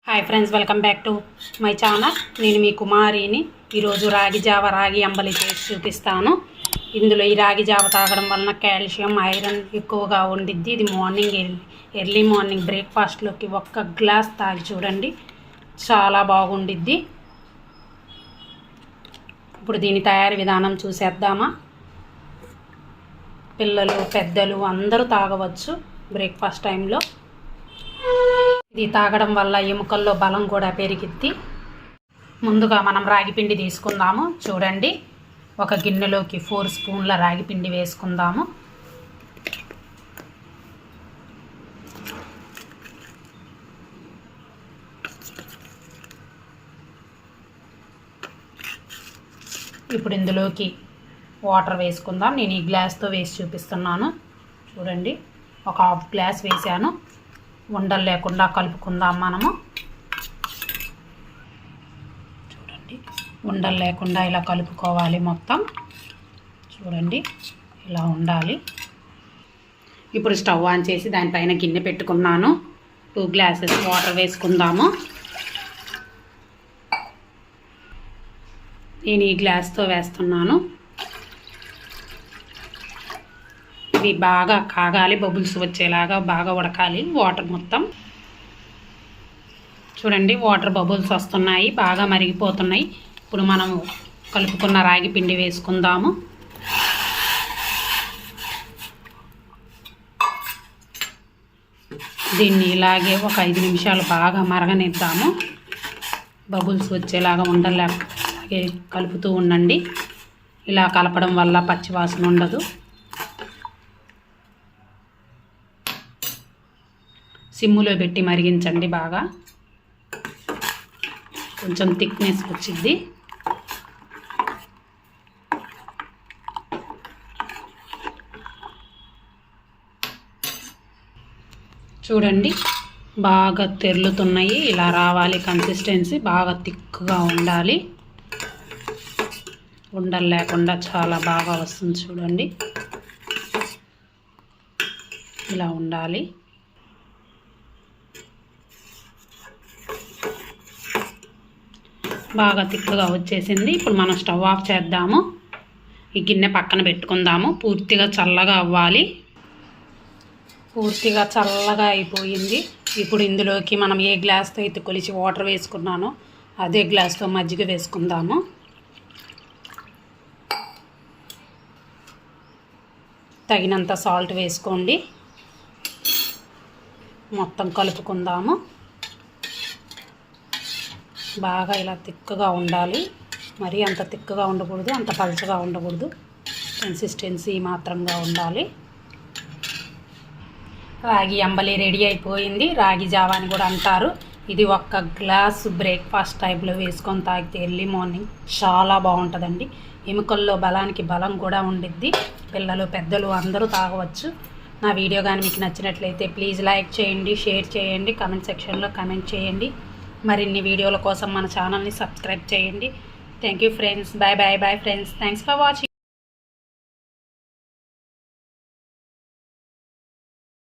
Hi friends, welcome back to my channel. నేను మీ కుమారిని. ఈరోజు రాగి జావ, రాగి అంబలి చేసి చూపిస్తాను. ఇందులో ఈ రాగి జావ తాగడం వలన కాల్షియం, ఐరన్ ఎక్కువగా ఉండిద్ది. ఇది ఎర్లీ మార్నింగ్ బ్రేక్ఫాస్ట్లోకి ఒక్క గ్లాస్ తాగి చూడండి, చాలా బాగుండిద్ది. ఇప్పుడు దీని తయారీ విధానం చూసేద్దామా. పిల్లలు, పెద్దలు అందరూ తాగవచ్చు బ్రేక్ఫాస్ట్ టైంలో. ఇది తాగడం వల్ల ఎముకల్లో బలం కూడా పెరిగిద్ది. ముందుగా మనం రాగిపిండి తీసుకుందాము. చూడండి, ఒక గిన్నెలోకి 4 స్పూన్ల రాగిపిండి వేసుకుందాము. ఇప్పుడు ఇందులోకి వాటర్ వేసుకుందాం. నేను ఈ గ్లాస్తో వేసి చూపిస్తున్నాను. చూడండి, ఒక హాఫ్ గ్లాస్ వేసాను. ఉండలు లేకుండా కలుపుకుందాం మనము. చూడండి, ఉండలు లేకుండా ఇలా కలుపుకోవాలి మొత్తం. చూడండి, ఇలా ఉండాలి. ఇప్పుడు స్టవ్ ఆన్ చేసి దానిపైన గిన్నె పెట్టుకున్నాను. 2 గ్లాసెస్ వాటర్ వేసుకుందాము. నేను ఈ గ్లాస్తో వేస్తున్నాను. ఇవి బాగా కాగాలి, బబుల్స్ వచ్చేలాగా బాగా ఉడకాలి వాటర్ మొత్తం. చూడండి, వాటర్ బబుల్స్ వస్తున్నాయి, బాగా మరిగిపోతున్నాయి. ఇప్పుడు మనము కలుపుకున్న రాగి పిండి వేసుకుందాము. దీన్ని ఇలాగే ఒక 5 నిమిషాలు బాగా మరగనిద్దాము. బబుల్స్ వచ్చేలాగా ఉండలాగే కలుపుతూ ఉండండి. ఇలా కలపడం వల్ల పచ్చివాసన ఉండదు. సిమ్ములో పెట్టి మరిగించండి బాగా. కొంచెం థిక్నెస్ వచ్చింది. చూడండి, బాగా తెరులుతున్నాయి. ఇలా రావాలి కన్సిస్టెన్సీ, బాగా థిక్గా ఉండాలి. ఉండలు లేకుండా చాలా బాగా వస్తుంది. చూడండి, ఇలా ఉండాలి. బాగా తిక్కుగా వచ్చేసింది. ఇప్పుడు మనం స్టవ్ ఆఫ్ చేద్దాము. ఈ గిన్నె పక్కన పెట్టుకుందాము. పూర్తిగా చల్లగా అవ్వాలి. పూర్తిగా చల్లగా అయిపోయింది. ఇప్పుడు ఇందులోకి మనం ఏ గ్లాస్తో అయితే కొలిచి వాటర్ వేసుకున్నానో అదే గ్లాస్తో మజ్జిగ వేసుకుందాము. తగినంత సాల్ట్ వేసుకోండి. మొత్తం కలుపుకుందాము. బాగా ఇలా తిక్కుగా ఉండాలి. మరీ అంత తిక్కుగా ఉండకూడదు, అంత పలుచగా ఉండకూడదు. కన్సిస్టెన్సీ మాత్రంగా ఉండాలి. రాగి అంబలి రెడీ అయిపోయింది. రాగి జావా అని కూడా అంటారు. ఇది ఒక్క గ్లాసు బ్రేక్ఫాస్ట్ టైప్లో వేసుకొని తాగితే ఎర్లీ మార్నింగ్ చాలా బాగుంటుందండి. ఎముకల్లో బలానికి బలం కూడా ఉండిద్ది. పిల్లలు, పెద్దలు అందరూ తాగవచ్చు. నా వీడియో కానీ మీకు నచ్చినట్లయితే ప్లీజ్ లైక్ చేయండి, షేర్ చేయండి, కామెంట్ సెక్షన్లో కామెంట్ చేయండి. మరిన్ని వీడియోల కోసం మన ఛానల్ని సబ్స్క్రైబ్ చేయండి. Thank you friends. Bye friends. Thanks for watching.